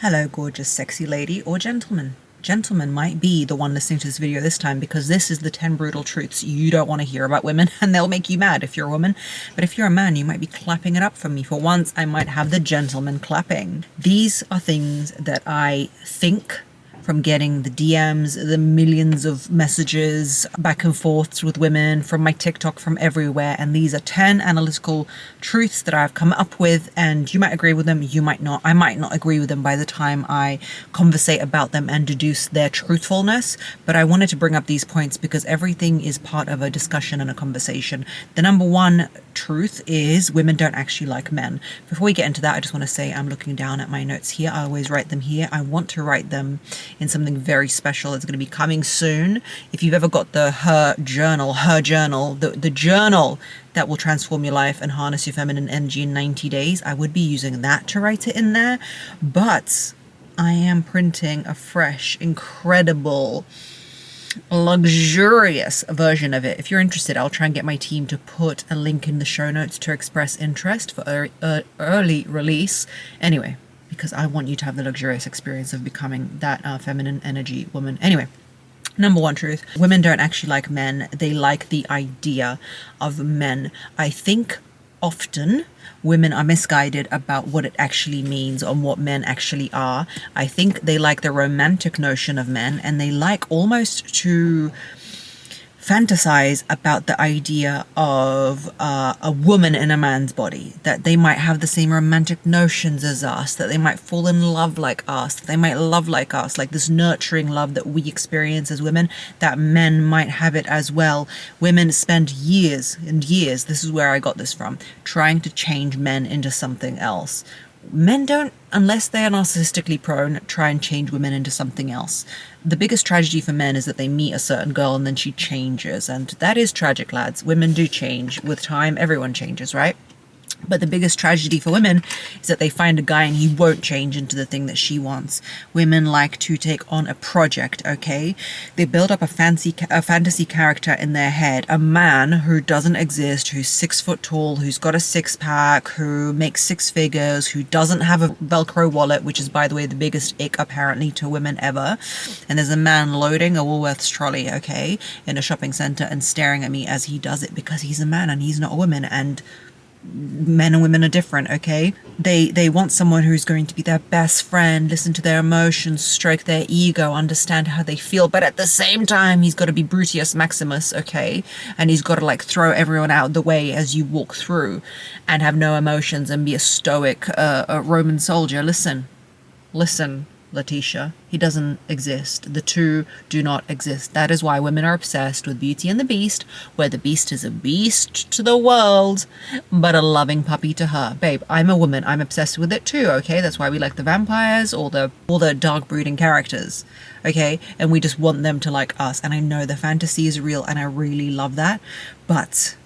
Hello, gorgeous, sexy lady or gentleman. Gentleman might be the one listening to this video this time because this is the 10 brutal truths you don't want to hear about women, and they'll make you mad if you're a woman. But if you're a man, you might be clapping it up for me. For once, I might have the gentleman clapping. These are things that I think from getting the DMs, the millions of messages back and forths with women, from my TikTok, from everywhere. And these are 10 analytical truths that I've come up with, and you might agree with them, you might not. I might not agree with them by the time I conversate about them and deduce their truthfulness, but I wanted to bring up these points because everything is part of a discussion and a conversation. The number one truth is women don't actually like men. Before we get into that, I just want to say I'm looking down at my notes here. I always write them here. I want to write them in something very special that's going to be coming soon. If you've ever got the her journal, the journal that will transform your life and harness your feminine energy in 90 days, I would be using that to write it in there. But I am printing a fresh, incredible, luxurious version of it. If you're interested, I'll try and get my team to put a link in the show notes to express interest for early release. Anyway, because I want you to have the luxurious experience of becoming that feminine energy woman. Anyway, number one truth, women don't actually like men. They like the idea of men. I think often women are misguided about what it actually means and what men actually are. I think they like the romantic notion of men, and they like almost to fantasize about the idea of a woman in a man's body, that they might have the same romantic notions as us, that they might fall in love like us, that they might love like us, like this nurturing love that we experience as women, that men might have it as well. Women spend years and years, this is where I got this from, trying to change men into something else. Men don't, unless they are narcissistically prone, try and change women into something else. The biggest tragedy for men is that they meet a certain girl and then she changes, and that is tragic, lads. Women do change with time. Everyone changes, right? But the biggest tragedy for women is that they find a guy and he won't change into the thing that she wants. Women like to take on a project, okay? They build up a fantasy character in their head. A man who doesn't exist, who's 6 foot tall, who's got a six-pack, who makes 6 figures, who doesn't have a Velcro wallet, which is, by the way, the biggest ick apparently to women ever. And there's a man loading a Woolworths trolley, okay, in a shopping center and staring at me as he does it because he's a man and he's not a woman, and men and women are different, okay? They want someone who's going to be their best friend, listen to their emotions, stroke their ego, understand how they feel, but at the same time, he's got to be Brutius Maximus, okay? And he's got to like throw everyone out the way as you walk through and have no emotions and be a stoic a Roman soldier. Listen, Letitia, he doesn't exist. The two do not exist. That is why women are obsessed with Beauty and the Beast, where the beast is a beast to the world, but a loving puppy to her. Babe, I'm a woman. I'm obsessed with it too, okay? That's why we like the vampires or the dark brooding characters, okay? And we just want them to like us. And I know the fantasy is real and I really love that. But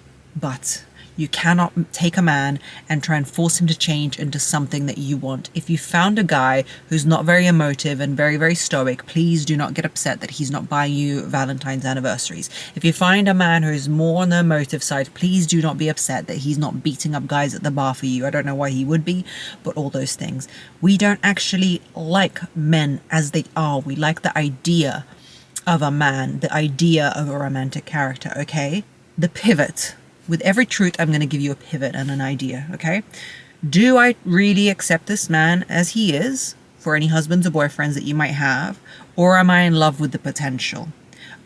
you cannot take a man and try and force him to change into something that you want. If you found a guy who's not very emotive and very, very stoic, please do not get upset that he's not buying you Valentine's anniversaries. If you find a man who's more on the emotive side, please do not be upset that he's not beating up guys at the bar for you. I don't know why he would be, but all those things. We don't actually like men as they are. We like the idea of a man, the idea of a romantic character, okay? The pivot. With every truth, I'm going to give you a pivot and an idea, okay? Do I really accept this man as he is for any husbands or boyfriends that you might have? Or am I in love with the potential?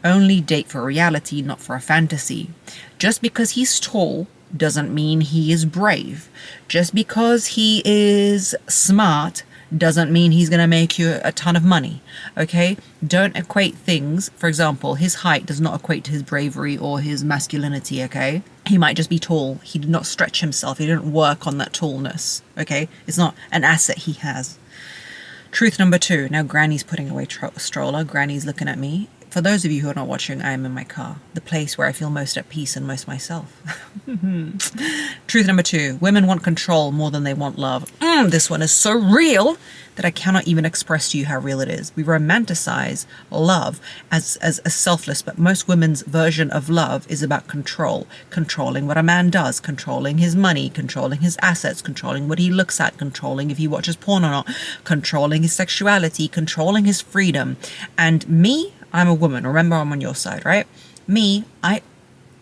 Only date for reality, not for a fantasy. Just because he's tall doesn't mean he is brave. Just because he is smart doesn't mean he's going to make you a ton of money, okay? Don't equate things. For example, his height does not equate to his bravery or his masculinity, okay? He might just be tall. He did not stretch himself. He didn't work on that tallness, okay? It's not an asset he has. Truth number 2. Now, Granny's putting away stroller. Granny's looking at me. For those of you who are not watching, I am in my car, the place where I feel most at peace and most myself. Truth number 2, women want control more than they want love. This one is so real that I cannot even express to you how real it is. We romanticize love as selfless, but most women's version of love is about control. Controlling what a man does, controlling his money, controlling his assets, controlling what he looks at, controlling if he watches porn or not, controlling his sexuality, controlling his freedom. And me, I'm a woman. Remember, I'm on your side, right? Me, I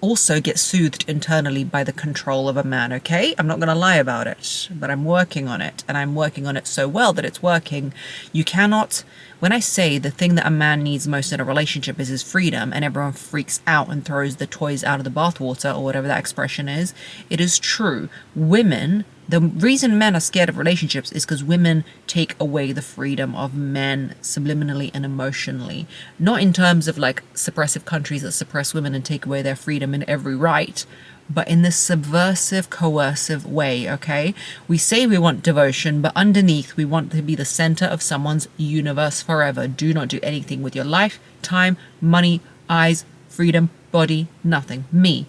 also get soothed internally by the control of a man, okay? I'm not going to lie about it, but I'm working on it, and I'm working on it so well that it's working. You cannot, when I say the thing that a man needs most in a relationship is his freedom, and everyone freaks out and throws the toys out of the bathwater, or whatever that expression is, it is true. Women, the reason men are scared of relationships is because women take away the freedom of men subliminally and emotionally. Not in terms of like suppressive countries that suppress women and take away their freedom in every right, but in this subversive, coercive way, okay? We say we want devotion, but underneath we want to be the center of someone's universe forever. Do not do anything with your life, time, money, eyes, freedom, body, nothing. Me.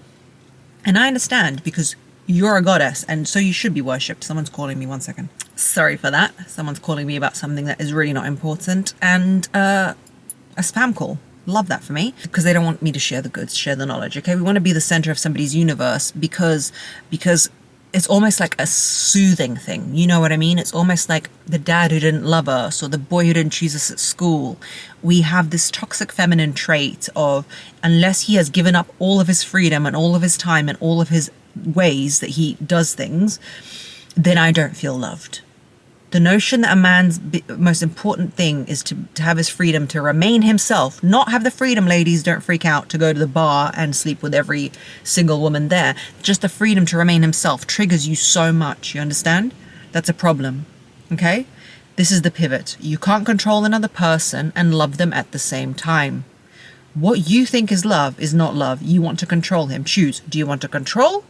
And I understand because you're a goddess, and so you should be worshipped. Someone's calling me, 1 second. Sorry for that. Someone's calling me about something that is really not important, and a spam call. Love that for me, because they don't want me to share the goods, share the knowledge, okay? We want to be the center of somebody's universe because it's almost like a soothing thing. You know what I mean? It's almost like the dad who didn't love us or the boy who didn't choose us at school. We have this toxic feminine trait of, unless he has given up all of his freedom and all of his time and all of his ways that he does things, then I don't feel loved. The notion that a man's most important thing is to have his freedom to remain himself, not have the freedom, ladies, don't freak out, to go to the bar and sleep with every single woman there. Just the freedom to remain himself triggers you so much, you understand? That's a problem, okay? This is the pivot. You can't control another person and love them at the same time. What you think is love is not love. You want to control him. Choose. Do you want to control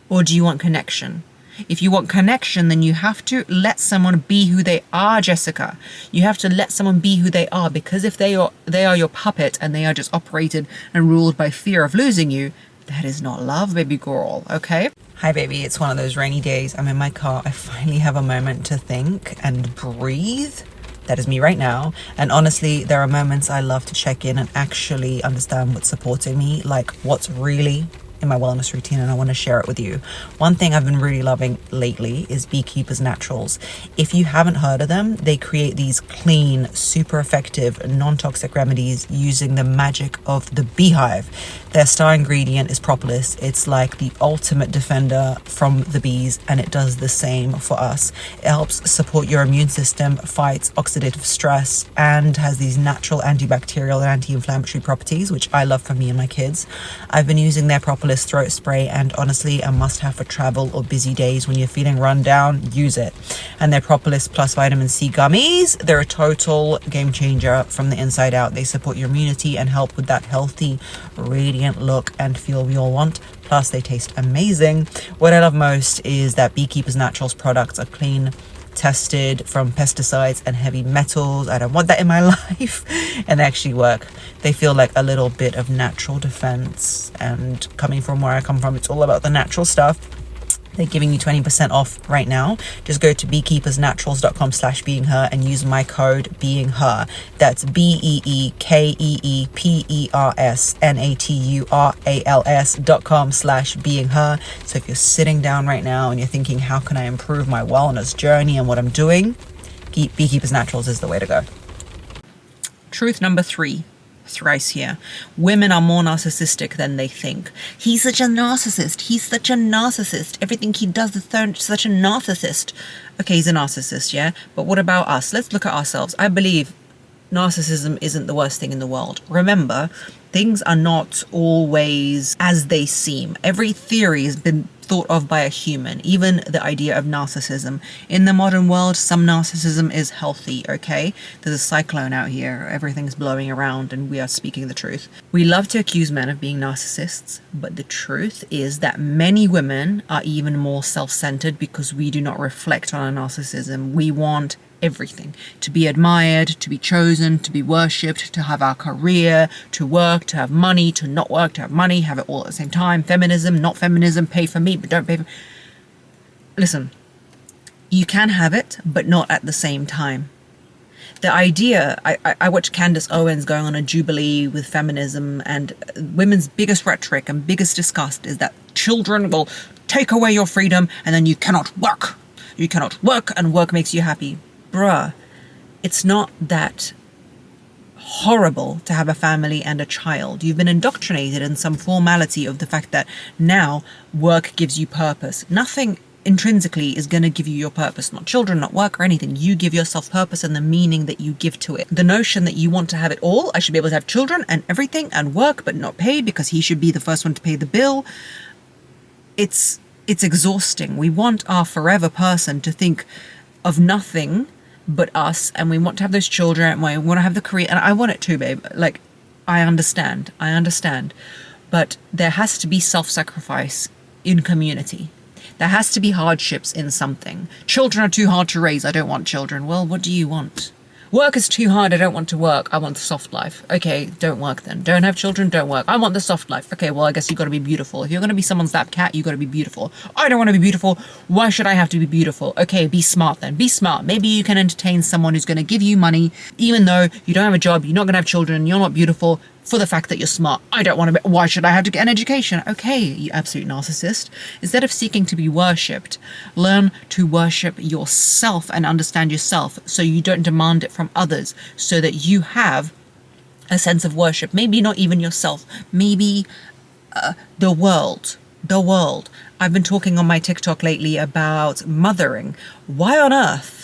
or do you want connection? If you want connection, then you have to let someone be who they are, Jessica. You have to let someone be who they are, because if they are your puppet and they are just operated and ruled by fear of losing you, that is not love, baby girl, okay? Hi, baby. It's one of those rainy days. I'm in my car. I finally have a moment to think and breathe. That is me right now. And honestly, there are moments I love to check in and actually understand what's supporting me, like what's really in my wellness routine, and I want to share it with you. One thing I've been really loving lately is Beekeeper's Naturals. If you haven't heard of them, they create these clean, super effective, non-toxic remedies using the magic of the beehive. Their star ingredient is propolis. It's like the ultimate defender from the bees, and it does the same for us. It helps support your immune system, fights oxidative stress, and has these natural antibacterial and anti-inflammatory properties, which I love for me and my kids. I've been using their propolis throat spray, and honestly a must-have for travel or busy days. When you're feeling run down, use it. And their propolis plus vitamin C gummies, they're a total game changer from the inside out. They support your immunity and help with that healthy, radiant look and feel we all want. Plus they taste amazing. What I love most is that Beekeeper's Naturals products are clean, tested from pesticides and heavy metals. I don't want that in my life. And they actually work. They feel like a little bit of natural defense, and coming from where I come from, it's all about the natural stuff. They're giving you 20% off right now. Just go to beekeepersnaturals.com/beingher and use my code beingher. That's beekeepersnaturals.com/beingher. So if you're sitting down right now and you're thinking, how can I improve my wellness journey and what I'm doing, Beekeeper's Naturals is the way to go. Truth number 3. Thrice here. Women are more narcissistic than they think. He's such a narcissist. He's such a narcissist. Everything he does is such a narcissist. Okay, he's a narcissist, yeah? But what about us? Let's look at ourselves. I believe narcissism isn't the worst thing in the world. Remember, things are not always as they seem. Every theory has been thought of by a human, even the idea of narcissism. In the modern world, some narcissism is healthy, okay? There's a cyclone out here, everything's blowing around, and we are speaking the truth. We love to accuse men of being narcissists, but the truth is that many women are even more self-centered because we do not reflect on our narcissism. We want everything. To be admired, to be chosen, to be worshipped, to have our career, to work, to have money, to not work, to have money, have it all at the same time. Feminism, not feminism, pay for me, but don't pay for... Listen, you can have it, but not at the same time. The idea, I watched Candace Owens going on a jubilee with feminism, and women's biggest rhetoric and biggest disgust is that children will take away your freedom and then you cannot work. You cannot work and work makes you happy. Bruh, it's not that horrible to have a family and a child. You've been indoctrinated in some formality of the fact that now work gives you purpose. Nothing intrinsically is going to give you your purpose, not children, not work or anything. You give yourself purpose and the meaning that you give to it. The notion that you want to have it all, I should be able to have children and everything and work but not pay because he should be the first one to pay the bill. It's exhausting. We want our forever person to think of nothing but us, and we want to have those children and we want to have the career, and I want it too, babe. Like, I understand, but there has to be self-sacrifice in community. There has to be hardships in something. Children are too hard to raise. I don't want children. Well, what do you want? Work is too hard. I don't want to work. I want the soft life. Okay, don't work then. Don't have children. Don't work. I want the soft life. Okay, well, I guess you got to be beautiful. If you're going to be someone's lap cat, you got to be beautiful. I don't want to be beautiful. Why should I have to be beautiful? Okay, be smart then. Be smart. Maybe you can entertain someone who's going to give you money, even though you don't have a job, you're not going to have children, you're not beautiful, for the fact that you're smart. I don't want to be, why should I have to get an education? Okay, you absolute narcissist. Instead of seeking to be worshipped, learn to worship yourself and understand yourself so you don't demand it from others, so that you have a sense of worship. Maybe not even yourself, maybe the world. I've been talking on my TikTok lately about mothering. Why on earth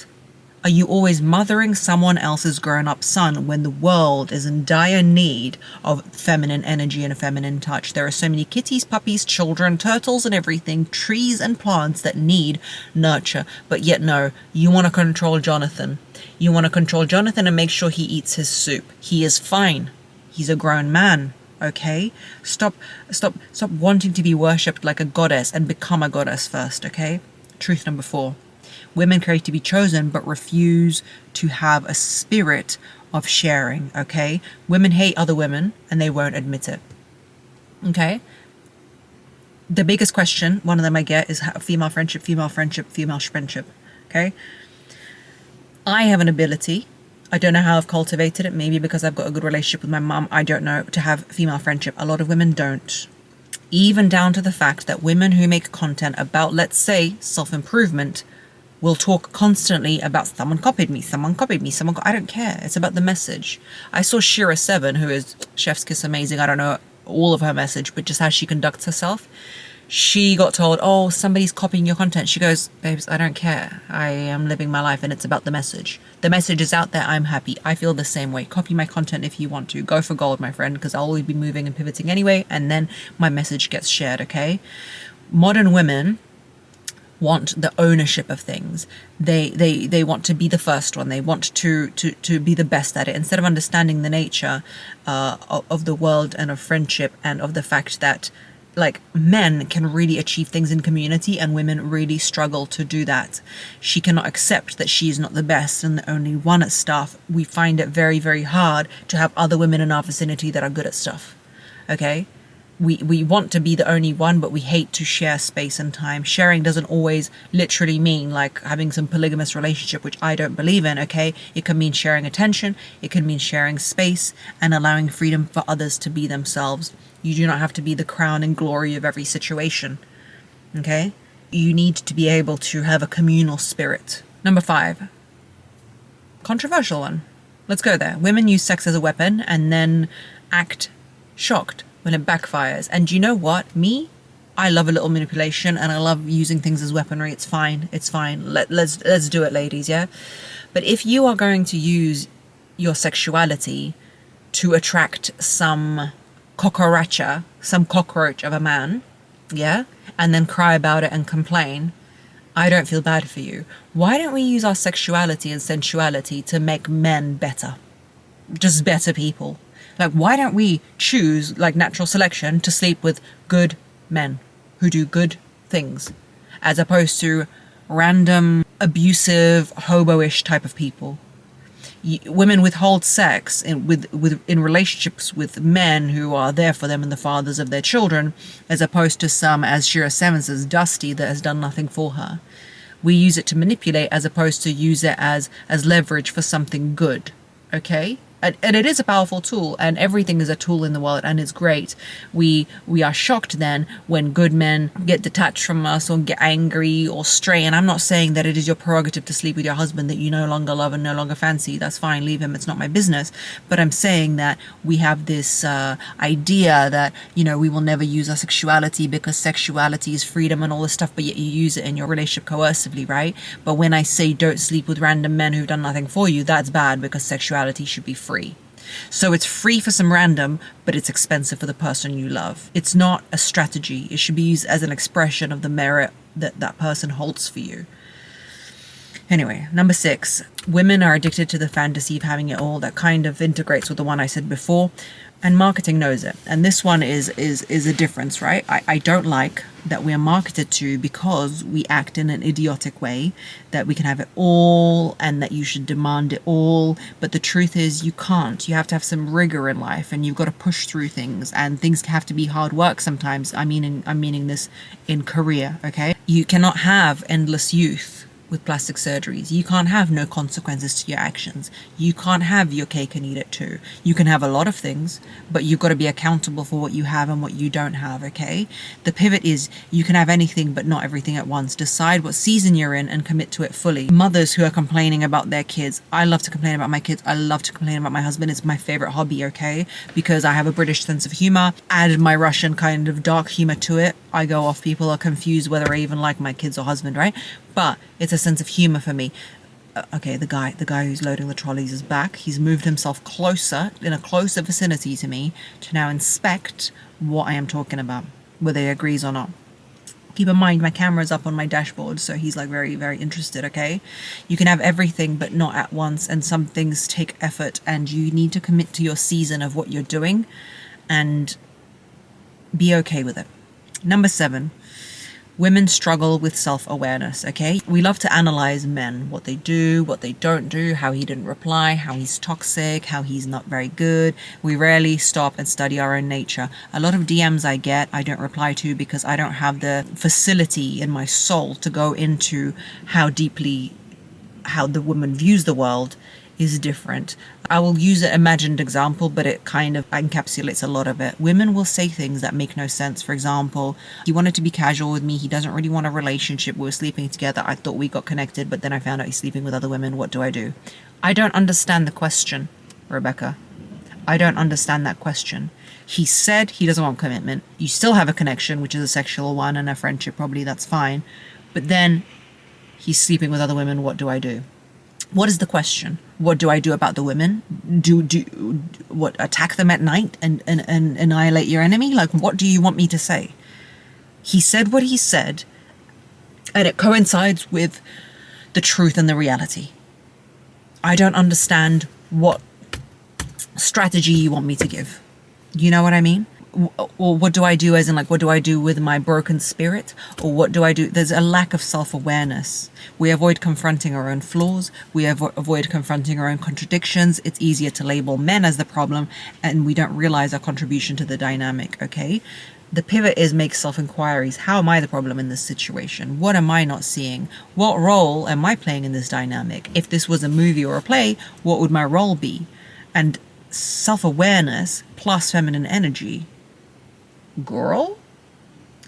are you always mothering someone else's grown-up son when the world is in dire need of feminine energy and a feminine touch? There are so many kitties, puppies, children, turtles and everything, trees and plants that need nurture. But yet no, you want to control Jonathan. You want to control Jonathan and make sure he eats his soup. He is fine. He's a grown man. Okay? Stop wanting to be worshipped like a goddess and become a goddess first, okay? Truth number 4. Women crave to be chosen, but refuse to have a spirit of sharing, okay? Women hate other women, and they won't admit it, okay? The biggest question, one of them I get, is female friendship, okay? I have an ability, I don't know how I've cultivated it, maybe because I've got a good relationship with my mum, I don't know, to have female friendship. A lot of women don't. Even down to the fact that women who make content about, let's say, self-improvement, will talk constantly about someone copied me, I don't care. It's about the message. I saw Shira7, who is Chef's Kiss amazing. I don't know all of her message, but just how she conducts herself. She got told, oh, somebody's copying your content. She goes, babes, I don't care. I am living my life and it's about the message. The message is out there. I'm happy. I feel the same way. Copy my content if you want to. Go for gold, my friend, because I'll always be moving and pivoting anyway. And then my message gets shared, okay? Modern women want the ownership of things. They want to be the first one. They want to be the best at it, instead of understanding the nature of the world and of friendship, and of the fact that, like, men can really achieve things in community and women really struggle to do that. She cannot accept that she is not the best and the only one at stuff. We find it very, very hard to have other women in our vicinity that are good at stuff, okay? We want to be the only one, but we hate to share space and time. Sharing doesn't always literally mean like having some polygamous relationship, which I don't believe in, okay? It can mean sharing attention, it can mean sharing space and allowing freedom for others to be themselves. You do not have to be the crown and glory of every situation, okay? You need to be able to have a communal spirit. Number 5, controversial one. Let's go there. Women use sex as a weapon and then act shocked when it backfires. And you know what? Me, I love a little manipulation and I love using things as weaponry. It's fine. It's fine. Let's do it, ladies, yeah? But if you are going to use your sexuality to attract some cucaracha, some cockroach of a man, yeah, and then cry about it and complain, I don't feel bad for you. Why don't we use our sexuality and sensuality to make men better? Just better people. Like, why don't we choose, like natural selection, to sleep with good men who do good things, as opposed to random, abusive, hobo-ish type of people. Women withhold sex in relationships with men who are there for them and the fathers of their children, as opposed to some, as Shira Seven says, Dusty, that has done nothing for her. We use it to manipulate as opposed to use it as leverage for something good. Okay? And it is a powerful tool, and everything is a tool in the world, and it's great. We are shocked then when good men get detached from us or get angry or stray. And I'm not saying that it is your prerogative to sleep with your husband that you no longer love and no longer fancy. That's fine, leave him, it's not my business. But I'm saying that we have this idea that, you know, we will never use our sexuality because sexuality is freedom and all this stuff, but yet you use it in your relationship coercively, right? But when I say don't sleep with random men who've done nothing for you, that's bad, because sexuality should be free. So it's free for some random, but it's expensive for the person you love. It's not a strategy. It should be used as an expression of the merit that that person holds for you. Anyway, number 6, women are addicted to the fantasy of having it all. That kind of integrates with the one I said before, and marketing knows it. And this one is a difference, right? I don't like that we are marketed to because we act in an idiotic way, that we can have it all and that you should demand it all. But the truth is you can't. You have to have some rigor in life, and you've got to push through things, and things have to be hard work sometimes. I'm meaning this in career, okay? You cannot have endless youth with plastic surgeries. You can't have no consequences to your actions. You can't have your cake and eat it too. You can have a lot of things, but you've got to be accountable for what you have and what you don't have, okay? The pivot is you can have anything but not everything at once. Decide what season you're in and commit to it fully. Mothers who are complaining about their kids. I love to complain about my kids. I love to complain about my husband. It's my favorite hobby, okay? Because I have a British sense of humor. Add my Russian kind of dark humor to it. I go off. People are confused whether I even like my kids or husband, right? But it's a sense of humor for me. Okay, the guy who's loading the trolleys is back. He's moved himself closer, in a closer vicinity to me, to now inspect what I am talking about, whether he agrees or not. Keep in mind, my camera's up on my dashboard, so he's like very, very interested, okay? You can have everything, but not at once, and some things take effort, and you need to commit to your season of what you're doing, and be okay with it. Number 7. Women struggle with self-awareness, okay? We love to analyze men, what they do, what they don't do, how he didn't reply, how he's toxic, how he's not very good. We rarely stop and study our own nature. A lot of DMs I get, I don't reply to because I don't have the facility in my soul to go into how deeply how the woman views the world is different. I will use an imagined example, but it kind of encapsulates a lot of it. Women will say things that make no sense. For example, he wanted to be casual with me. He doesn't really want a relationship. We were sleeping together. I thought we got connected, but then I found out he's sleeping with other women. What do I do? I don't understand the question, Rebecca. I don't understand that question. He said he doesn't want commitment. You still have a connection, which is a sexual one, and a friendship, probably that's fine. But then he's sleeping with other women. What do I do? What is the question? What do I do about the women? What, attack them at night and annihilate your enemy? Like, what do you want me to say? He said what he said, and it coincides with the truth and the reality. I don't understand what strategy you want me to give. You know what I mean? Or what do I do, as in like, what do I do with my broken spirit? Or what do I do? There's a lack of self-awareness. We avoid confronting our own flaws. We avoid confronting our own contradictions. It's easier to label men as the problem, and we don't realize our contribution to the dynamic, okay? The pivot is make self-inquiries. How am I the problem in this situation? What am I not seeing? What role am I playing in this dynamic? If this was a movie or a play, what would my role be? And self-awareness plus feminine energy, girl,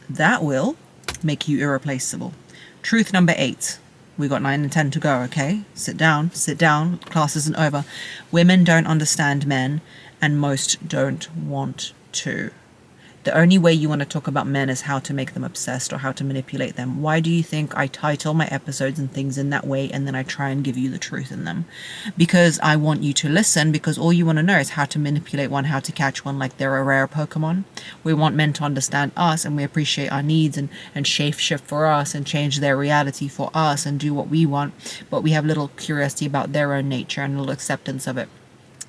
that will make you irreplaceable. Truth number 8. We got 9 and 10 to go, okay? Sit down. Class isn't over. Women don't understand men, and most don't want to. The only way you want to talk about men is how to make them obsessed or how to manipulate them. Why do you think I title my episodes and things in that way, and then I try and give you the truth in them? Because I want you to listen, because all you want to know is how to manipulate one, how to catch one like they're a rare Pokemon. We want men to understand us, and we appreciate our needs and shape shift for us and change their reality for us and do what we want. But we have little curiosity about their own nature and little acceptance of it.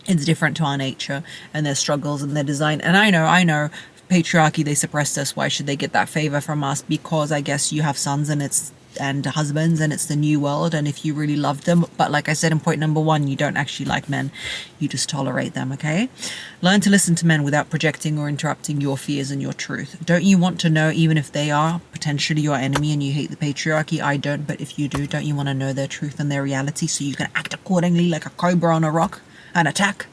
It's different to our nature and their struggles and their design. And I know, patriarchy, they suppressed us. Why should they get that favor from us? Because I guess you have sons and it's and husbands, and it's the new world, and if you really love them. But like I said in point number 1, you don't actually like men, you just tolerate them. Okay, learn to listen to men without projecting or interrupting your fears and your truth. Don't you want to know, even if they are potentially your enemy and you hate the patriarchy? I don't, but if you do, don't you want to know their truth and their reality so you can act accordingly like a cobra on a rock and attack?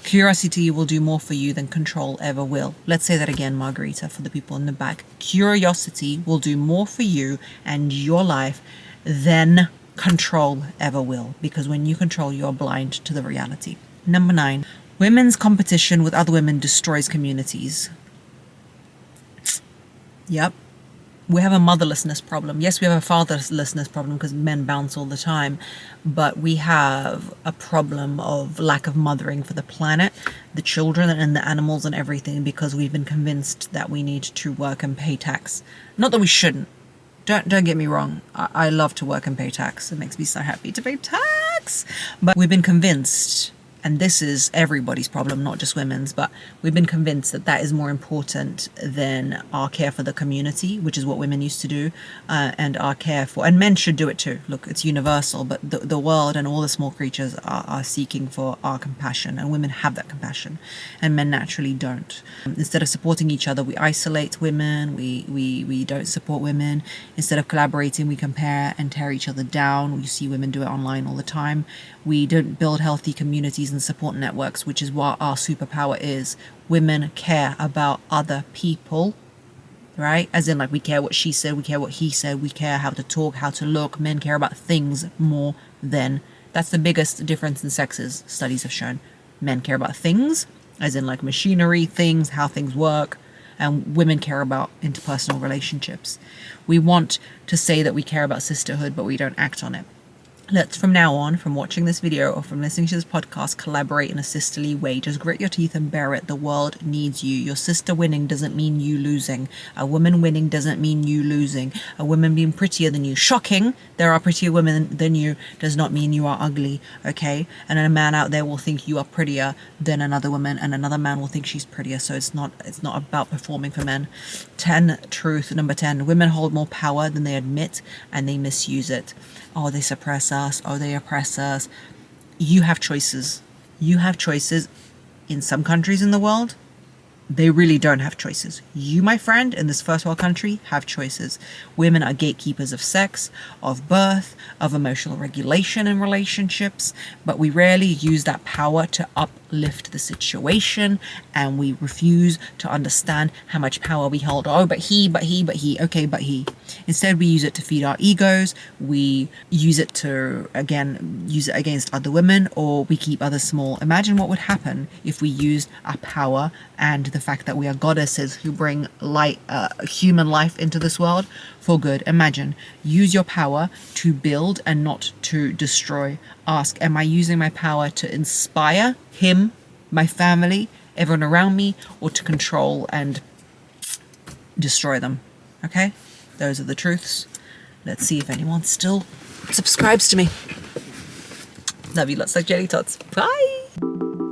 Curiosity will do more for you than control ever will. Let's say that again, Margarita, for the people in the back. Curiosity will do more for you and your life than control ever will, because when you control, you're blind to the reality. Number 9, women's competition with other women destroys communities. Yep. We have a motherlessness problem. Yes, we have a fatherlessness problem because men bounce all the time, but we have a problem of lack of mothering for the planet, the children and the animals and everything, because we've been convinced that we need to work and pay tax. Not that we shouldn't. Don't get me wrong. I love to work and pay tax. It makes me so happy to pay tax. But we've been convinced, and this is everybody's problem, not just women's, but we've been convinced that that is more important than our care for the community, which is what women used to do, and our care for, and men should do it too. Look, it's universal, but the world and all the small creatures are seeking for our compassion, and women have that compassion, and men naturally don't. Instead of supporting each other, we isolate women, we don't support women. Instead of collaborating, we compare and tear each other down. We see women do it online all the time. We don't build healthy communities and support networks, which is what our superpower is. Women care about other people, right? As in, like, we care what she said, we care what he said, we care how to talk, how to look. Men care about things more than... That's the biggest difference in sexes, studies have shown. Men care about things, as in like machinery, things, how things work, and women care about interpersonal relationships. We want to say that we care about sisterhood, but we don't act on it. Let's, from now on, from watching this video or from listening to this podcast, collaborate in a sisterly way. Just grit your teeth and bear it. The world needs you. Your sister winning doesn't mean you losing. A woman winning doesn't mean you losing. A woman being prettier than you. Shocking. There are prettier women than you does not mean you are ugly, okay? And a man out there will think you are prettier than another woman, and another man will think she's prettier. So it's not about performing for men. Number 10. Women hold more power than they admit, and they misuse it. Oh, they suppress us. Oh, they oppress us. You have choices. You have choices. In some countries in the world, they really don't have choices. You, my friend, in this first world country, have choices. Women are gatekeepers of sex, of birth, of emotional regulation in relationships, but we rarely use that power to uplift the situation, and we refuse to understand how much power we hold. Oh, but he. Okay, but he. Instead, we use it to feed our egos. We use it to, again, use it against other women, or we keep others small. Imagine what would happen if we used our power and the fact that we are goddesses who bring light, human life into this world for good. Imagine, use your power to build and not to destroy. Ask, am I using my power to inspire him, my family, everyone around me, or to control and destroy them? Okay, those are the truths. Let's see if anyone still subscribes to me. Love you lots, like jelly tots. Bye.